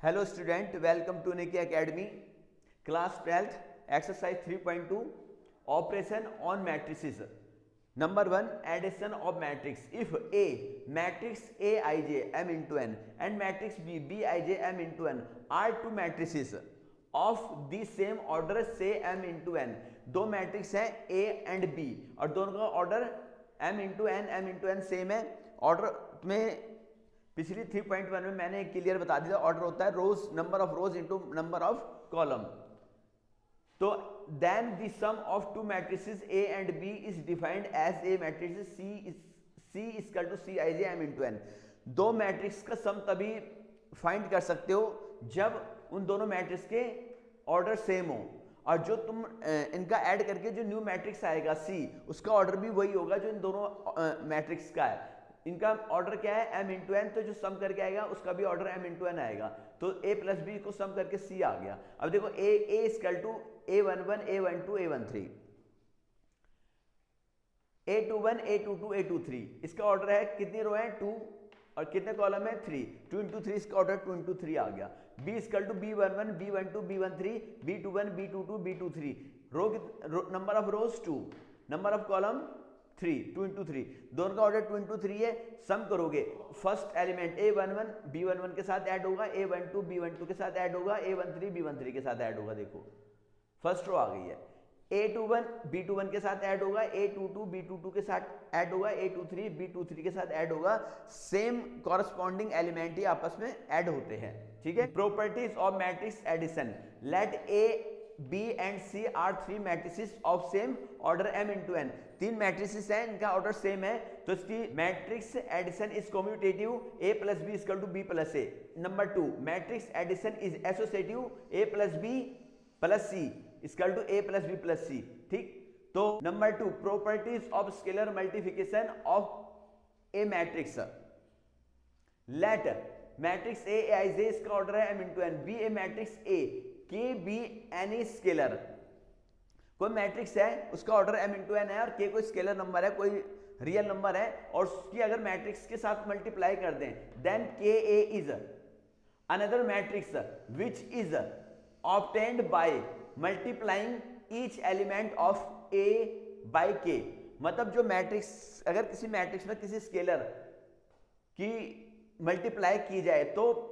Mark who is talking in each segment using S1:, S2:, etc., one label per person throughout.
S1: Hello student, welcome to Nikki academy. Class 12th exercise 3.2 operation on matrices. Number 1, addition of matrix. If a matrix A I J M into N and matrix B B I J M into N are two matrices of the same order say M into N. दो matrix हैं A and B और दोनों का order M into N same है। Order में पिछली 3.1 में मैंने क्लियर बता दिया, ऑर्डर होता है rows, number of rows into number of column. तो then the sum of two matrices A and B is defined as a matrix C equal to C I J M into N. दो matrix का sum तभी find कर सकते हो जब उन दोनों मैट्रिक्स के ऑर्डर सेम हो, और जो तुम इनका ऐड करके जो न्यू मैट्रिक्स आएगा सी, उसका ऑर्डर भी वही होगा जो इन दोनों मैट्रिक्स का है। इनका ऑर्डर क्या है, m इंटू एन, तो जो सम करके आएगा उसका भी ऑर्डर m इंटू एन आएगा। तो a प्लस बी को सम करके c आ गया। अब देखो a equal to a11 a12 a13 a21 a22 a23, इसका ऑर्डर है, कितनी रो है 2 और कितने कॉलम है 3, 2 इंटू 3, इसका ऑर्डर 2 इंटू 3 आ गया। b equal to b11 b12 b13 b21 b22 b23, row number of rows 2, number of column 3, 2 into 3, दोनों का ऑर्डर 2 इंटू 3 है। सम करोगे, फर्स्ट एलिमेंट a11 b11 के साथ ऐड होगा, a12 b12 के साथ ऐड होगा, a13 b13 के साथ ऐड होगा। देखो फर्स्ट रो आ गई है। a21 b21 के साथ ऐड होगा, a22 b22 के साथ ऐड होगा, a23 b23 के साथ ऐड होगा। सेम कॉरस्पॉन्डिंग एलिमेंट ही आपस में ऐड होते हैं, ठीक है। Properties of matrix addition. Let A B and C are three matrices of same order m into N. तीन मैट्रिसेस हैं, इनका ऑर्डर सेम है, तो इसकी matrix addition is commutative a plus B equal to b plus a। Number 2, matrix addition is associative a plus B plus c equal to a plus B plus c, ठीक। तो number 2, properties of scalar multiplication of A matrix. Let matrix a I J, इसका order है m into N, be a matrix a के be any scalar. कोई matrix है, उसका order m into N है और k कोई स्केलर नंबर है, कोई रियल नंबर है, और उसकी अगर मैट्रिक्स के साथ मल्टीप्लाई कर दें, then k a is another matrix which is obtained by multiplying each element of a by k। मतलब जो मैट्रिक्स, अगर किसी मैट्रिक्स में किसी स्केलर की मल्टीप्लाई की जाए तो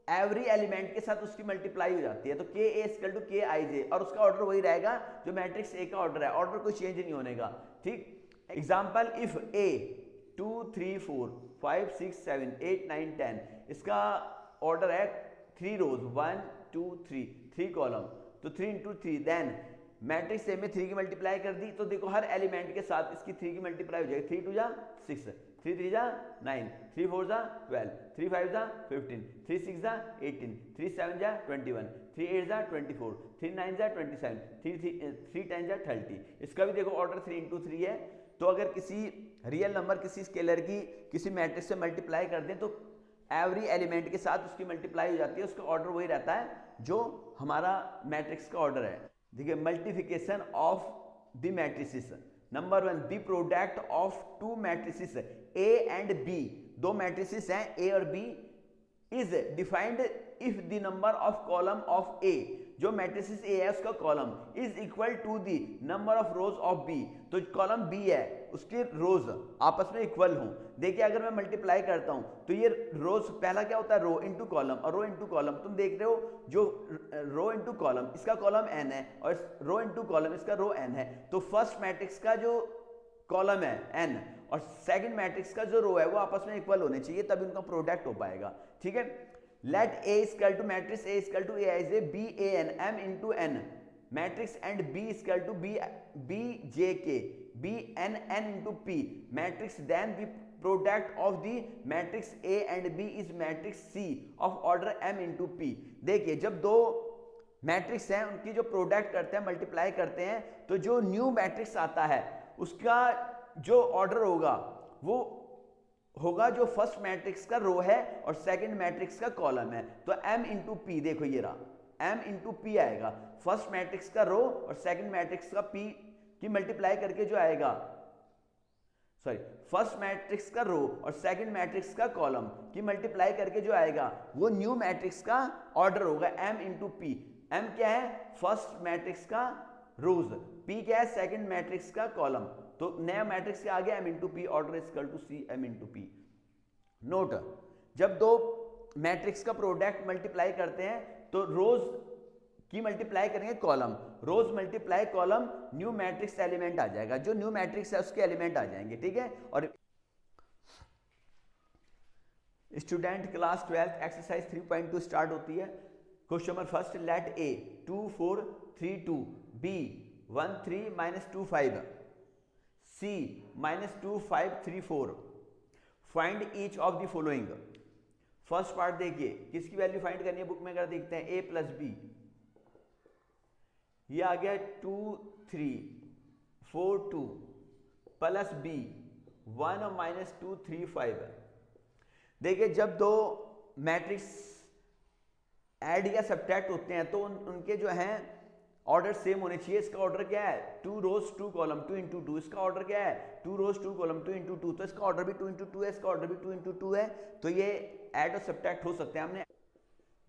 S1: एवरी एलिमेंट के साथ उसकी मल्टीप्लाई हो जाती है, तो के ए इक्वल टू के आई जे, और उसका ऑर्डर वही रहेगा जो मैट्रिक्स ए का ऑर्डर है, ऑर्डर कोई चेंज नहीं होने का, ठीक। एग्जांपल, इफ ए 2 3 4 5 6 7 8 9 10, इसका ऑर्डर है 3 रोज 1 2 3 कॉलम, तो 3 इंटू 3, देन मैट्रिक्स ए में 3 की मल्टीप्लाई कर दी, तो देखो हर एलिमेंट के साथ इसकी 3 की मल्टीप्लाई हो जाएगी। 3 2 जा 6, 3 3 जा 9, 3 4 जा 12, 3 5 जा 15, 3 6 जा 18, 3 7 जा 21, 3 8 जा 24, 3 9 जा 27, 3 10 जा 30। इसका भी देखो ऑर्डर 3 इंटू 3 है। तो अगर किसी रियल नंबर किसी स्केलर की किसी मैट्रिक्स से मल्टीप्लाई कर दें तो एवरी एलिमेंट के साथ उसकी मल्टीप्लाई हो जाती है, उसका ऑर्डर वही रहता है जो हमारा मैट्रिक्स का ऑर्डर है। देखिए, multiplication of the matrices. Number 1, the product of two matrices A and B, दो मैट्रिसेस हैं ए और B, is defined if the number of column of A, जो मैट्रिसेस ए है उसका column, is equal to the number of rows of B, तो column B है उसके रोज आपस में इक्वल हों। देखिए, अगर मैं मल्टीप्लाई करता हूं तो ये रोज, पहला क्या होता है रो इंटू कॉलम, और रो इंटू कॉलम, तुम देख रहे हो जो रो इंटू कॉलम, इसका कॉलम n है, और रो इंटू कॉलम, इसका रो n है। तो फर्स्ट मैट्रिक्स का जो कॉलम है n और सेकंड मैट्रिक्स का जो रो है वो आपस में इक्वल होने चाहिए, तभी उनका प्रोडक्ट हो पाएगा, ठीक है। Let a equal to matrix a equal to a I J b a n m into n matrix and b equal to b j k b n n into p matrix, then the product of the matrix a and b is matrix c of order m into p। देखिए, जब दो matrix हैं उनकी जो product करते हैं, multiply करते हैं, तो जो न्यू मैट्रिक्स आता है उसका जो ऑर्डर होगा वो होगा जो फर्स्ट मैट्रिक्स का रो है और सेकंड मैट्रिक्स का कॉलम है। तो m इंटू पी, देखो ये रहा m इंटू पी आएगा, फर्स्ट मैट्रिक्स का रो और सेकंड मैट्रिक्स का p की मल्टीप्लाई करके जो आएगा, सॉरी फर्स्ट मैट्रिक्स का रो और सेकंड मैट्रिक्स का कॉलम की मल्टीप्लाई करके जो आएगा वो न्यू मैट्रिक्स का ऑर्डर होगा m इंटू पी। m क्या है? फर्स्ट मैट्रिक्स का रोज, p क्या है? सेकंड मैट्रिक्स का कॉलम। तो नया मैट्रिक्स क्या आ गया? m into P, order is equal to C m into P. Note, जब दो मैट्रिक्स का प्रोडक्ट मल्टीप्लाई करते हैं तो रोज की मल्टीप्लाई करेंगे column, rows multiply column, new matrix element आ जाएगा, जो न्यू मैट्रिक्स है उसके एलिमेंट आ जाएंगे, ठीक है। और स्टूडेंट क्लास 12 एक्सरसाइज 3.2 स्टार्ट होती है। Question number first, let A 2 4 3 2 B 1 3 -2 5 C -2 5 3 4 find each of the following. First part देखिए, किसकी वैल्यू फाइंड करनी है बुक में, अगर देखते हैं a प्लस बी, ये आ गया 2 3 4 2 प्लस बी 1 -2 3 5। देखिए जब दो मैट्रिक्स ऐड या सब्ट्रैक्ट होते हैं तो उनके जो हैं ऑर्डर सेम होने चाहिए। इसका ऑर्डर क्या है? 2 रोज 2 कॉलम 2 इंटू 2। इसका ऑर्डर क्या है? 2 रोज 2 कॉलम 2 इंटू 2। तो इसका ऑर्डर भी 2 इंटू 2 है, इसका ऑर्डर भी 2 इंटू 2 है। तो ये ऐड और सब्ट्रैक्ट हो सकते हैं। हमने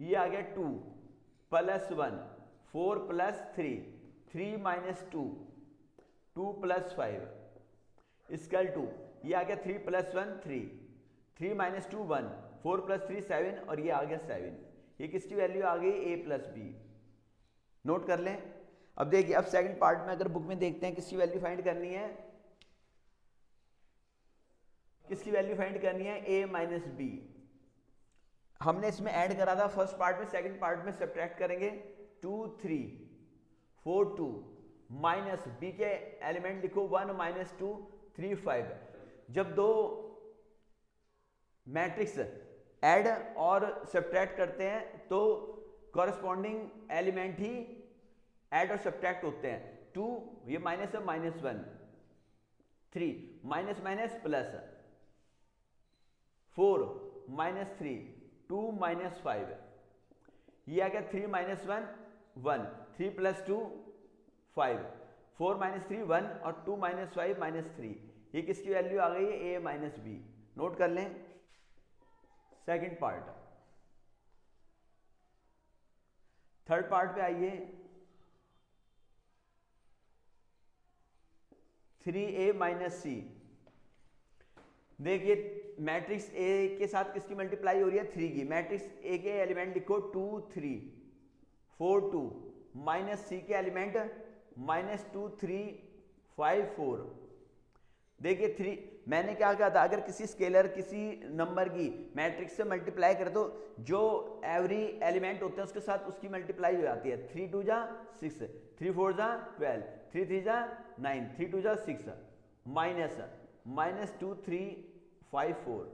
S1: ये आ गया 2 plus 1 4 plus 3 3 -2 2 plus 5 equal to, ये आ गया 3 प्लस 1 3 3 -2 1 4 प्लस 3 7 और ये आ गया 7। ये किसकी वैल्यू आ गई? a plus B. नोट कर लें। अब देखिए, अब सेकंड पार्ट में अगर बुक में देखते हैं किसकी वैल्यू फाइंड करनी है, किसकी वैल्यू फाइंड करनी है? a minus B. हमने इसमें ऐड करा था फर्स्ट पार्ट में, सेकंड पार्ट में सब्ट्रैक्ट करेंगे। 2 3 4 2 माइनस बी के एलिमेंट लिखो 1 -2 3 5। जब दो मैट्रिक्स ऐड और सब्ट्रैक्ट करते हैं तो कॉरस्पॉन्डिंग एलिमेंट ही ऐड और सब्ट्रैक्ट होते हैं। 2 ये माइनस है, -1 3 माइनस माइनस प्लस 4 -3 2 -5। ये आ गया 3 -1 1 3 प्लस 2 5 4 -3 1 और 2 -5 -3। ये किसकी वैल्यू आ गई है? a minus B. नोट कर लें। सेकंड पार्ट, थर्ड पार्ट पे आइए। 3a माइनस सी। देखिए मैट्रिक्स a के साथ किसकी मल्टीप्लाई हो रही है? 3 की। मैट्रिक्स a के एलिमेंट लिखो 2 3 4 2 माइनस सी के एलिमेंट -2 3 5 4। देखिए 3, मैंने क्या कहा था, अगर किसी स्केलर किसी नंबर की मैट्रिक्स से मल्टीप्लाई करे तो जो एवरी एलिमेंट होते हैं उसके साथ उसकी मल्टीप्लाई हो जाती है। 3 2 जा 6 3 4 जा 12 3 3 जा 9 3 2 जा 6 -2 3 5 4।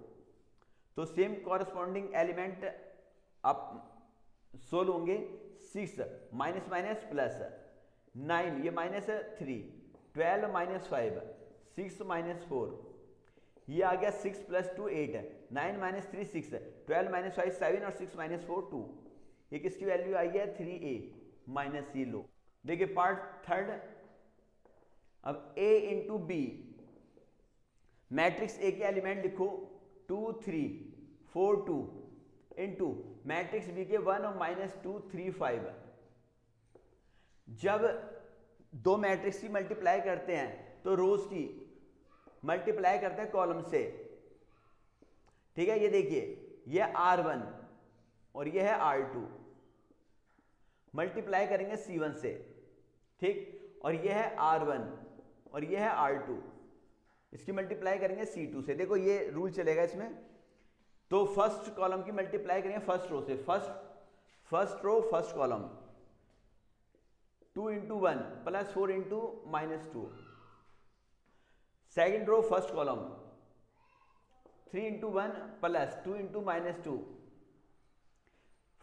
S1: तो सेम कॉरस्पॉन्डिंग एलिमेंट आप सोल्व होंगे। 6 माइनस माइनस प्लस 9 ये -3 12 -5 6 -4। ये आ गया 6 + 2 8 9 - 3 6 12 - 5 7 और 6 - 4 2। ये किसकी वैल्यू आई है? 3a minus C. लो देखिए पार्ट थर्ड। अब a into B, matrix a के एलिमेंट लिखो 2 3 4 2 इंटू मैट्रिक्स b के 1 और -2 3 5। जब दो मैट्रिक्स की मल्टीप्लाई करते हैं तो रोज की मल्टीप्लाई करते हैं कॉलम से, ठीक है। ये देखिए ये R1 और ये है R2, मल्टीप्लाई करेंगे C1 से, ठीक। और ये है R1 और ये है R2, इसकी मल्टीप्लाई करेंगे C2 से। देखो ये रूल चलेगा इसमें। तो फर्स्ट कॉलम की मल्टीप्लाई करेंगे फर्स्ट रो से, first row first column 2 × 1 + 4 × -2। Second row first column 3 × 1 + 2 × -2।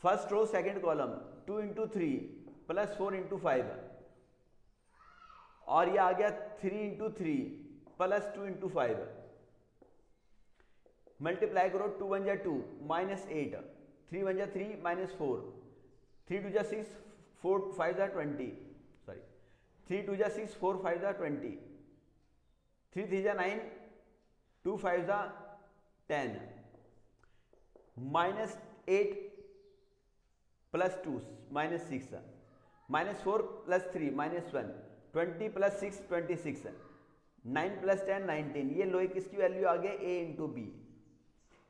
S1: First row second column 2 × 3 + 4 × 5। और ये आ गया 3 × 3 + 2 × 5। मल्टीप्लाई करो 2 1 जा 2 -8 3 1 जा 3 -4 3 2 जा 6 4 5 जा 20 सॉरी 3 2 जा 6 4 5 जा 20 3 3 जा 9 2 5 जा 10, -8 + 2 -6, -4 + 3 -1, 20 + 6 26, 9 + 10 19। ये लोहे किसकी वैल्यू आ गया? A into B.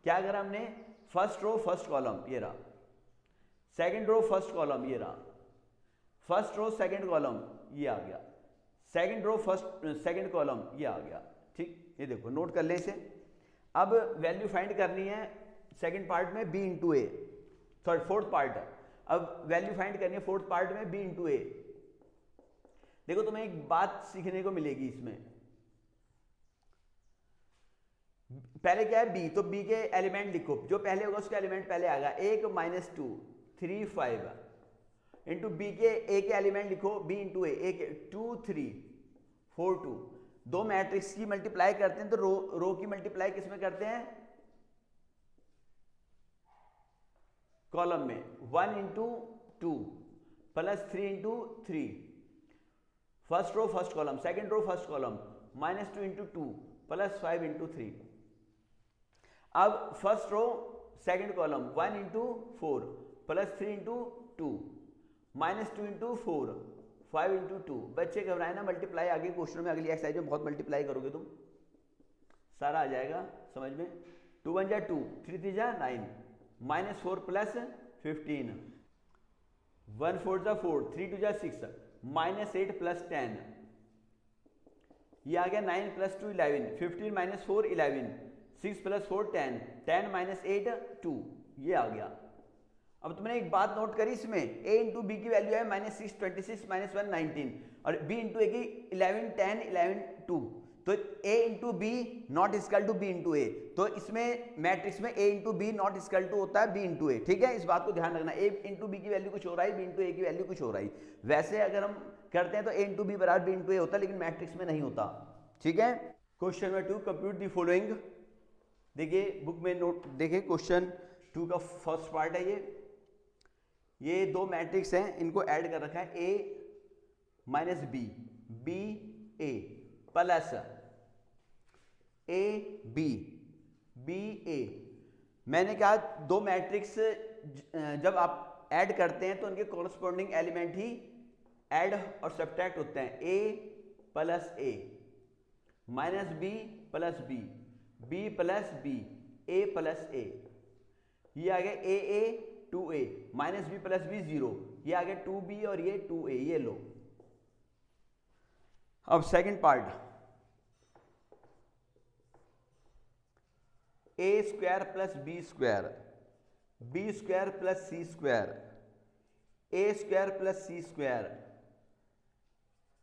S1: क्या अगर हमने फर्स्ट रो फर्स्ट कॉलम ये रहा, सेकंड रो फर्स्ट कॉलम ये रहा, फर्स्ट रो सेकंड कॉलम ये आ गया, second row first second column ये आ गया, ठीक। ये देखो नोट कर ले इसे। अब वैल्यू फाइंड करनी है सेकंड पार्ट में b इंटू ए, सॉरी फोर्थ पार्ट है। अब वैल्यू फाइंड करनी है फोर्थ पार्ट में b इंटू ए। देखो तुम्हें एक बात सीखने को मिलेगी इसमें। पहले क्या है b, तो b के एलिमेंट लिखो, जो पहले होगा उसका एलिमेंट पहले आएगा। 1 - 2 3 5 इंटू b के a के एलिमेंट लिखो, b इंटू ए 2 3 4 2। दो मैट्रिक्स की मल्टीप्लाई करते हैं तो रो की मल्टीप्लाई किस में करते हैं? कॉलम में। 1 into 2 plus 3 into 3, first row first column, second row first column, -2 into 2 plus 5 into 3। अब first row second column 1 into 4 plus 3 into 2, -2 into 4 5 into 2। बच्चे घबराए ना, मल्टीप्लाई आगे क्वेश्चन में अगली एक्सरसाइज में बहुत मल्टीप्लाई करोगे तुम, सारा आ जाएगा समझ में। 2 1 जा 2, 3 3 जा 9, -4 प्लस 15, 1 4 जा 4, 3 2 जा 6, -8 प्लस 10। ये आ गया 9 + 2 11, 15 - 4 11, 6 + 4 10, 10 - 8 2। ये आ गया। अब तुमने एक बात नोट करी इसमें, a इंटू बी की वैल्यू है -6 26 -1 19 और b इंटू ए की 11 10 11 2। तो a into B not equal to b into A. तो इसमें मैट्रिक्स में a into B not equal to होता है b इंटू ए, ठीक है। इस बात को ध्यान रखना, a इंटू बी की वैल्यू कुछ हो रहा है, b इंटू ए की वैल्यू कुछ हो रही। वैसे अगर हम करते हैं तो a इंटू बी बराबर b इंटू ए होता है, लेकिन मैट्रिक्स में नहीं होता, ठीक है। Question number 2, compute the following. देखिए बुक में नोट, देखिए क्वेश्चन 2 का फर्स्ट पार्ट है ये दो मैट्रिक्स हैं, इनको ऐड कर रखा है a minus B, B A plus A B, B A. मैंने कहा दो मैट्रिक्स जब आप ऐड करते हैं तो उनके कॉरस्पॉन्डिंग एलिमेंट ही ऐड और सब्ट्रैक्ट होते हैं। a plus A minus B plus B, B plus B, A plus A. ये आ गया A 2a, minus B plus B 0। ये आ गया 2b और ये 2a। ये लो। अब second part, a square plus B square, B square plus C square, a square plus C square,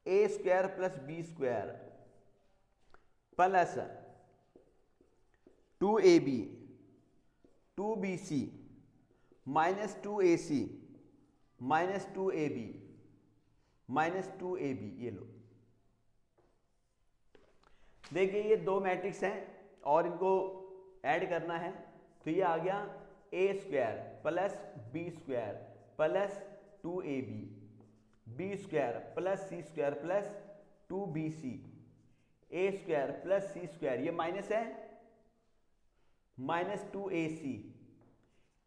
S1: a square plus B square plus 2ab 2bc minus 2ac minus 2ab minus 2ab। ये लो। देखिए ये दो matrix हैं और इनको add करना है, तो ये आ गया a square plus B square plus 2ab, B square plus C square plus 2bc, a square plus C square, ये माइनस है, minus 2ac,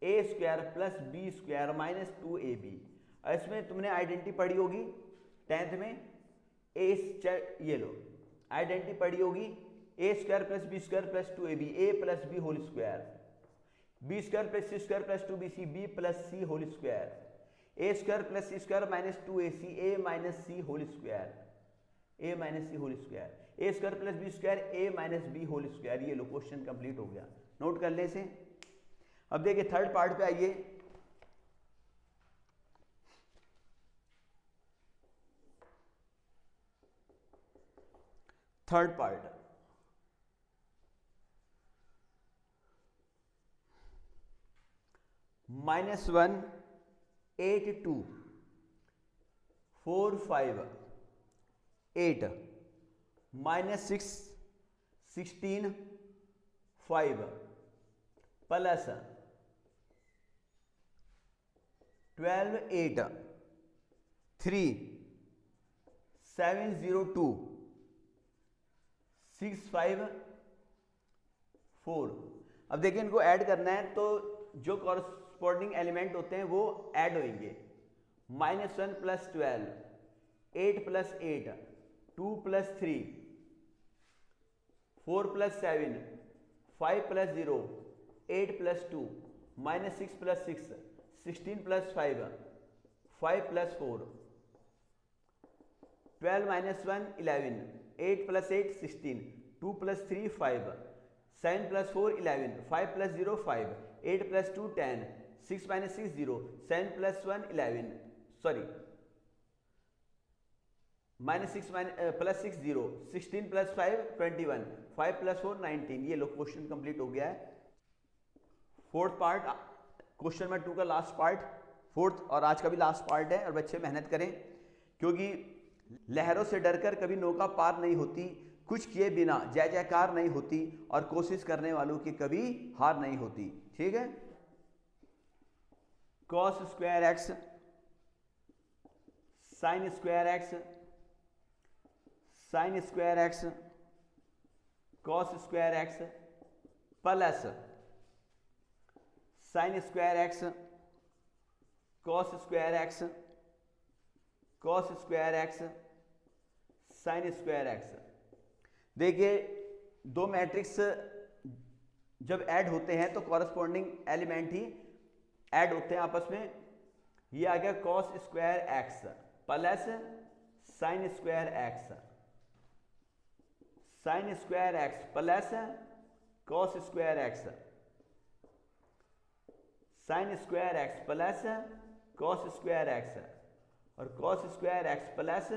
S1: a square plus B square minus 2ab। इसमें तुमने आइडेंटिटी पढ़ी होगी 10th में, ये लो identity पढ़ी होगी, a square plus B square plus 2ab, a plus B whole square, B square plus C square plus 2bc, B plus C whole square, a square plus C square minus 2ac, a minus C whole square, a minus C whole square, a square plus B square, a minus B whole square. ये लो question complete हो गया, note कर ले से। अब देखिए third part पे आइए। Third part, -1 8 2 4 5 8 -6 16 5 plus 12 8 3 7 0 2 6 5 4। अब देखिए इनको ऐड करना है तो जो कॉरस्पॉन्डिंग एलिमेंट होते हैं वो ऐड होंगे। -1 + 12, 8 + 8, 2 + 3, 4 + 7, 5 + 0, 8 + 2, -6 + 6, 16 + 5, 5 + 4, 12 - 1 11, 8 + 8 16, 2 + 3 5, 7 + 4 11, 5 + 0 5, 8 + 2 10, 6 - 6 0, 7 + 1 11, सॉरी -6 + 6 0, 16 + 5 21, 5 + 4 19। ये लो क्वेश्चन कंप्लीट हो गया है। फोर्थ पार्ट क्वेश्चन नंबर 2 का लास्ट पार्ट, फोर्थ और आज का भी लास्ट पार्ट है। और बच्चे मेहनत करें, क्योंकि लहरों से डरकर कभी नौका पार नहीं होती, कुछ किए बिना जय जयकार नहीं होती, और कोशिश करने वालों की कभी हार नहीं होती। ठीक है। cos² x, sin² x, sin² x, cos² x plus sin² x, cos² x, cos² x, sin² x। देखिए दो मैट्रिक्स जब ऐड होते हैं तो कॉरस्पॉन्डिंग एलिमेंट ही ऐड होते हैं आपस में। ये आ गया cos² x plus sin² x, sin² x plus cos² x, sin² x plus cos² x, और cos² x plus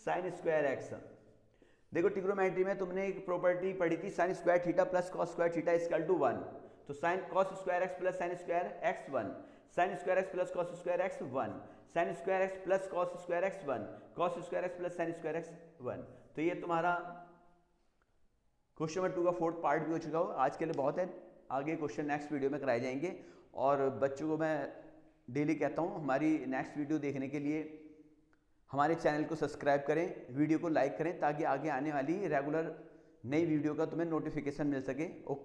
S1: sin² x। देखो ट्रिग्नोमेट्री में तुमने एक प्रॉपर्टी पढ़ी थी sin² theta plus cos² theta equal to 1। तो cos² x plus sin² x 1, sin² x plus cos² x 1, sin² x plus cos² x 1, cos² x plus sin² x 1। तो ये तुम्हारा क्वेश्चन नंबर 2 का फोर्थ पार्ट भी हो चुका हो। आज के लिए बहुत है, आगे क्वेश्चन नेक्स्ट वीडियो में कराए जाएंगे। और बच्चों को मैं डेली कहता हूँ हमारी नेक्स्ट वीडियो देखने के लिए हमारे चैनल को सब्सक्राइब करें, वीडियो को लाइक करें, ताकि आगे आने वाली रेगुलर नई वीडियो का तुम्हें नोटिफिकेशन मिल सके। ओके।